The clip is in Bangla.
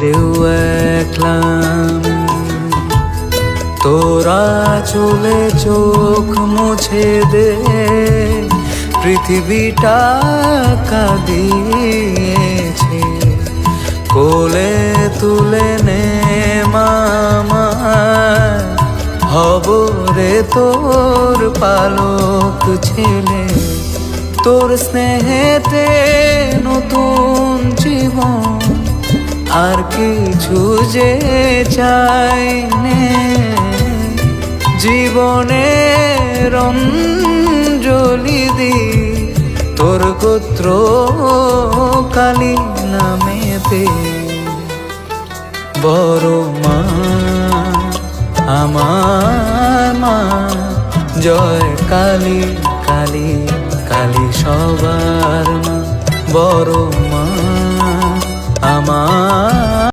রেউ একলাম তোরা চলে চোখ মুছে দে, পৃথিবীটা কাঁদিয়েছে। কোলে তুলে নে মামা, হব রে তোর পালক ছেলে। তোর স্নেহেতে নতুন জীবন, আর কিছু যে চাই নে। জীবনের অঞ্জলি দি তোর গোত্র কালী নামেতে। বড় মা আমার মা, জয় কালী কালী কালী সবার মা। বড় মা আমার